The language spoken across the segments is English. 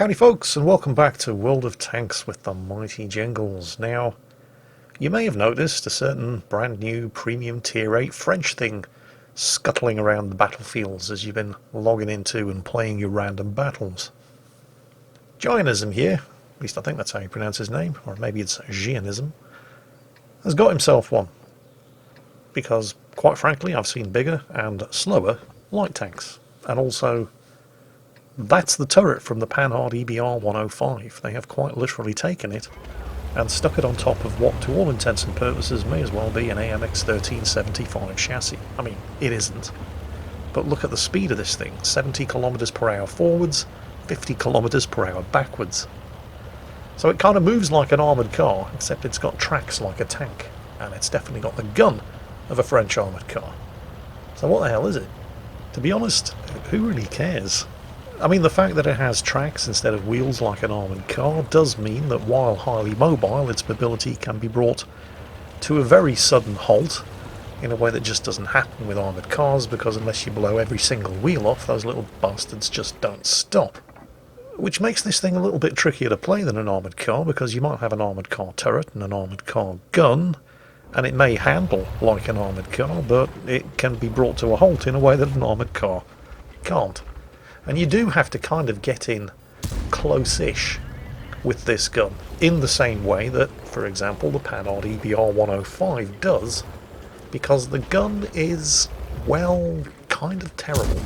Howdy folks, and welcome back to World of Tanks with the mighty Jingles. Now, you may have noticed a certain brand new premium tier 8 French thing scuttling around the battlefields as you've been logging into and playing your random battles. Gianism here, at least I think that's how you pronounce his name, or maybe it's Gianism, has got himself one. Because, quite frankly, I've seen bigger and slower light tanks, and also that's the turret from the Panhard EBR-105. They have quite literally taken it and stuck it on top of what, to all intents and purposes, may as well be an AMX 1375 chassis. I mean, it isn't. But look at the speed of this thing. 70 kilometers per hour forwards, 50 kilometers per hour backwards. So it kind of moves like an armoured car, except it's got tracks like a tank. And it's definitely got the gun of a French armoured car. So what the hell is it? To be honest, who really cares? I mean, the fact that it has tracks instead of wheels like an armoured car does mean that while highly mobile, its mobility can be brought to a very sudden halt in a way that just doesn't happen with armoured cars, because unless you blow every single wheel off, those little bastards just don't stop. Which makes this thing a little bit trickier to play than an armoured car, because you might have an armoured car turret and an armoured car gun, and it may handle like an armoured car, but it can be brought to a halt in a way that an armoured car can't. And you do have to kind of get in close-ish with this gun, in the same way that, for example, the Panhard EBR-105 does, because the gun is, well, kind of terrible.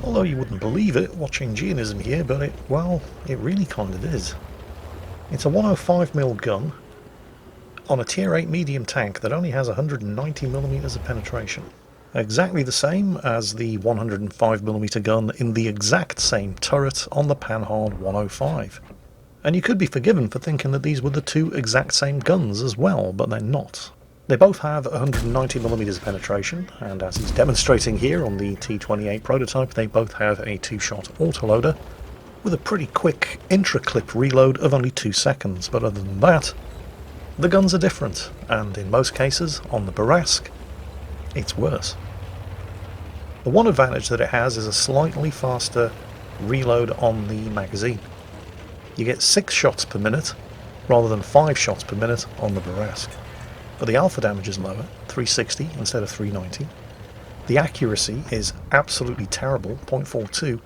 Although you wouldn't believe it watching Gianism here, but it really kind of is. It's a 105mm gun on a tier 8 medium tank that only has 190mm of penetration. Exactly the same as the 105mm gun in the exact same turret on the Panhard 105. And you could be forgiven for thinking that these were the two exact same guns as well, but they're not. They both have 190mm of penetration, and as he's demonstrating here on the T28 prototype, they both have a 2-shot autoloader with a pretty quick intra-clip reload of only 2 seconds, but other than that, the guns are different, and in most cases, on the Bourrasque, it's worse. The one advantage that it has is a slightly faster reload on the magazine. You get 6 shots per minute rather than 5 shots per minute on the Bourrasque. But the alpha damage is lower, 360 instead of 390. The accuracy is absolutely terrible, 0.42,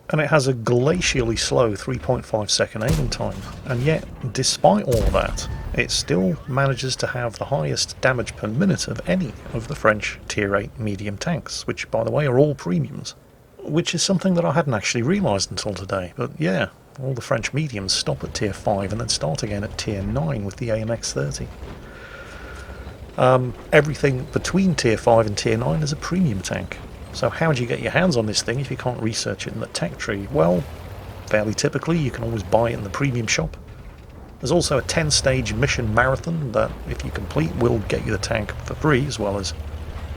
and it has a glacially slow 3.5 second aiming time. And yet, despite all of that, it still manages to have the highest damage per minute of any of the French tier 8 medium tanks, which by the way are all premiums. Which is something that I hadn't actually realised until today, but yeah, all the French mediums stop at tier 5 and then start again at tier 9 with the AMX 30. Everything between tier 5 and tier 9 is a premium tank. So how do you get your hands on this thing if you can't research it in the tech tree? Well, fairly typically you can always buy it in the premium shop. There's also a 10-stage mission marathon that, if you complete, will get you the tank for free, as well as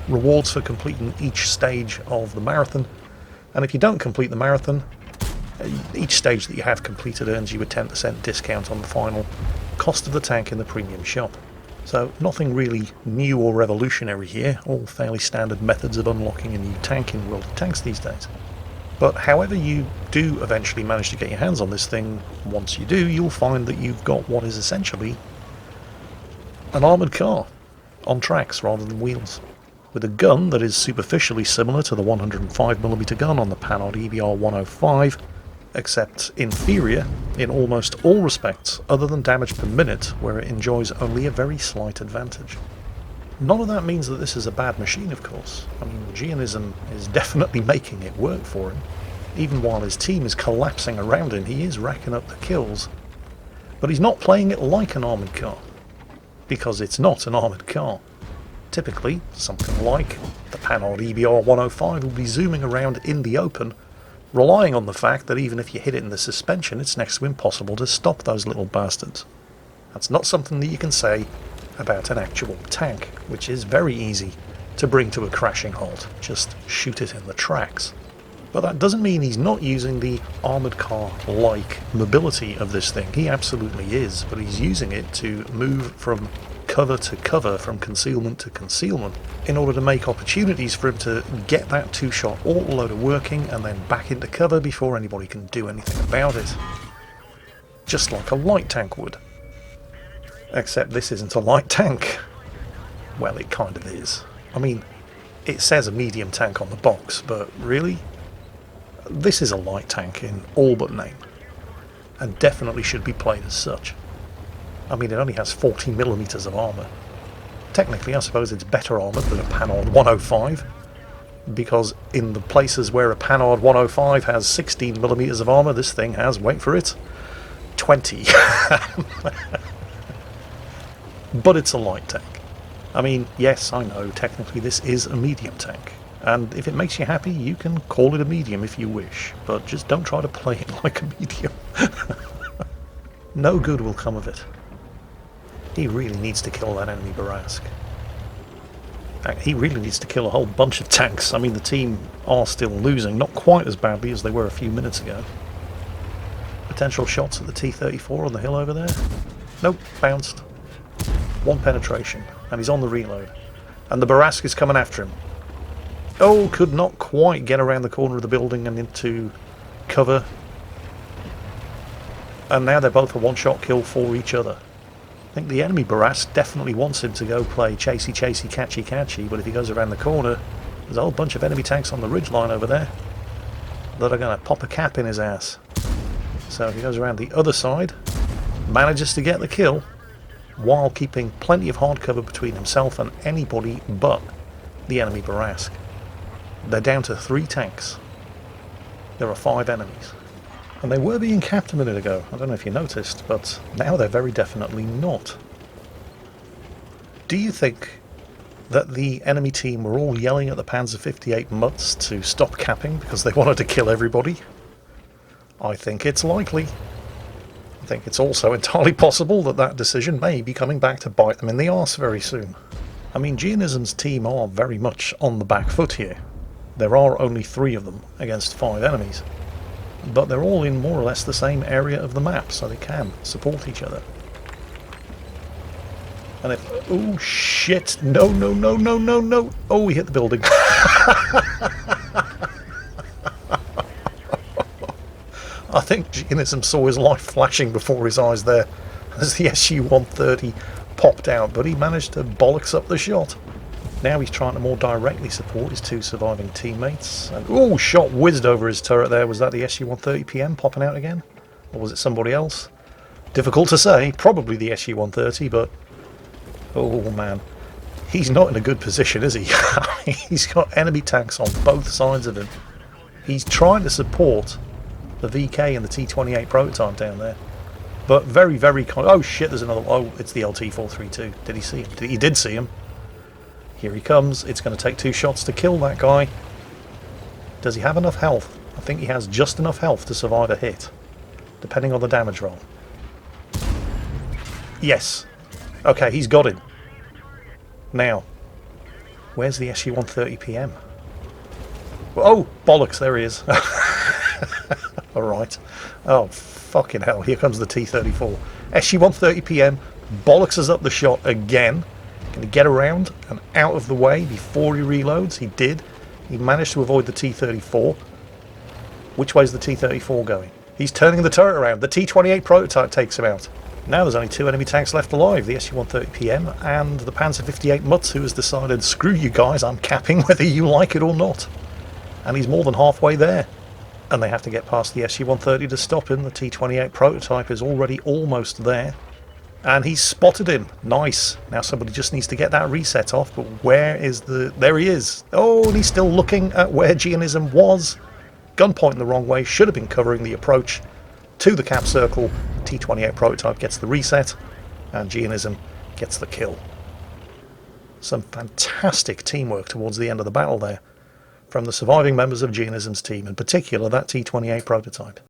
rewards for completing each stage of the marathon. And if you don't complete the marathon, each stage that you have completed earns you a 10% discount on the final cost of the tank in the premium shop. So nothing really new or revolutionary here, all fairly standard methods of unlocking a new tank in World of Tanks these days. But however you do eventually manage to get your hands on this thing, once you do, you'll find that you've got what is essentially an armoured car on tracks rather than wheels, with a gun that is superficially similar to the 105mm gun on the Panhard EBR-105, except inferior in almost all respects other than damage per minute, where it enjoys only a very slight advantage. None of that means that this is a bad machine, of course. I mean, Gianism is definitely making it work for him. Even while his team is collapsing around him, he is racking up the kills. But he's not playing it like an armoured car, because it's not an armoured car. Typically, something like the Panhard EBR-105 will be zooming around in the open, relying on the fact that even if you hit it in the suspension, it's next to impossible to stop those little bastards. That's not something that you can say about an actual tank, which is very easy to bring to a crashing halt. Just shoot it in the tracks. But that doesn't mean he's not using the armoured car-like mobility of this thing. He absolutely is, but he's using it to move from cover to cover, from concealment to concealment, in order to make opportunities for him to get that 2-shot autoloader working and then back into cover before anybody can do anything about it. just like a light tank would. Except this isn't a light tank. Well, it kind of is. I mean, it says a medium tank on the box, but really? This is a light tank in all but name, and definitely should be played as such. I mean, it only has 40mm of armour. Technically, I suppose it's better armoured than a Panhard 105, because in the places where a Panhard 105 has 16mm of armour, this thing has, wait for it, 20. But it's a light tank. I mean, yes, I know, technically this is a medium tank. And if it makes you happy, you can call it a medium if you wish, but just don't try to play it like a medium. No good will come of it. He really needs to kill that enemy Barask. He really needs to kill a whole bunch of tanks. I mean, the team are still losing, not quite as badly as they were a few minutes ago. Potential shots at the T-34 on the hill over there. Nope, bounced. One penetration, and he's on the reload. And the Barask is coming after him. Oh, could not quite get around the corner of the building and into cover. And now they're both a one-shot kill for each other. I think the enemy Barask definitely wants him to go play chasey chasey catchy catchy, but if he goes around the corner, there's a whole bunch of enemy tanks on the ridge line over there that are going to pop a cap in his ass. So if he goes around the other side, manages to get the kill, while keeping plenty of hard cover between himself and anybody but the enemy Barask. They're down to 3 tanks. There are 5 enemies. And they were being capped a minute ago, I don't know if you noticed, but now they're very definitely not. Do you think that the enemy team were all yelling at the Panzer 58 mutts to stop capping because they wanted to kill everybody? I think it's likely. I think it's also entirely possible that that decision may be coming back to bite them in the arse very soon. I mean, Geonism's team are very much on the back foot here. There are only 3 of them against 5 enemies, but they're all in more or less the same area of the map, so they can support each other. And if... oh shit! No, no, no, no, no, no! Oh, we hit the building. I think Geonism saw his life flashing before his eyes there as the SU-130 popped out, but he managed to bollocks up the shot. Now he's trying to more directly support his 2 surviving teammates. And ooh, shot whizzed over his turret there. Was that the SU-130 PM popping out again? Or was it somebody else? Difficult to say. Probably the SU-130, but... oh man. He's not in a good position, is he? He's got enemy tanks on both sides of him. He's trying to support the VK and the T-28 prototype down there. But very, very... oh shit, there's another... oh, it's the LT-432. Did he see him? He did see him. Here he comes. It's going to take 2 shots to kill that guy. Does he have enough health? I think he has just enough health to survive a hit, depending on the damage roll. Yes. Okay, he's got him. Now, where's the SU-130 PM? Oh, bollocks, there he is. Alright. Oh, fucking hell, here comes the T-34. SU-130 PM bollocks us up the shot again. Can he get around and out of the way before he reloads? He did. He managed to avoid the T-34. Which way's the T-34 going? He's turning the turret around. The T-28 prototype takes him out. Now there's only 2 enemy tanks left alive, the SU-130 PM and the Panzer 58 Mutz, who has decided, screw you guys, I'm capping whether you like it or not. And he's more than halfway there. And they have to get past the SU-130 to stop him. The T-28 prototype is already almost there. And he's spotted him. Nice. Now somebody just needs to get that reset off, but where is the... there he is. Oh, and he's still looking at where Geonism was. Gun pointing the wrong way, should have been covering the approach to the cap circle. T-28 prototype gets the reset, and Geonism gets the kill. Some fantastic teamwork towards the end of the battle there, from the surviving members of Geonism's team, in particular that T-28 prototype.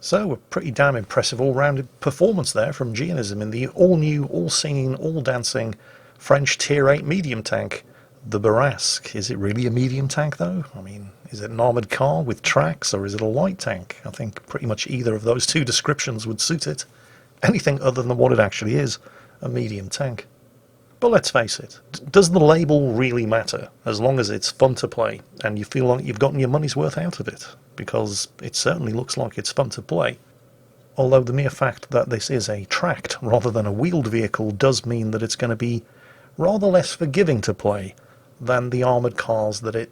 So a pretty damn impressive all-rounded performance there from Geonism in the all-new, all-singing, all-dancing French Tier 8 medium tank, the Barask. Is it really a medium tank though? I mean, is it an armoured car with tracks, or is it a light tank? I think pretty much either of those 2 descriptions would suit it. Anything other than what it actually is, a medium tank. But let's face it, does the label really matter, as long as it's fun to play and you feel like you've gotten your money's worth out of it? Because it certainly looks like it's fun to play. although the mere fact that this is a tracked rather than a wheeled vehicle does mean that it's going to be rather less forgiving to play than the armoured cars that it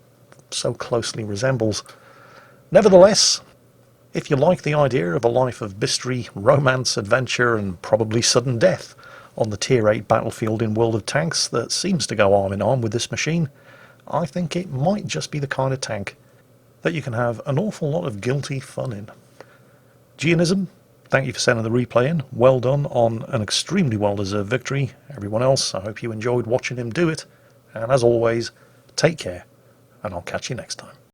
so closely resembles. Nevertheless, if you like the idea of a life of mystery, romance, adventure, and probably sudden death on the Tier 8 battlefield in World of Tanks that seems to go arm in arm with this machine, I think it might just be the kind of tank that you can have an awful lot of guilty fun in. Gianism, thank you for sending the replay in. Well done on an extremely well-deserved victory. Everyone else, I hope you enjoyed watching him do it. And as always, take care, and I'll catch you next time.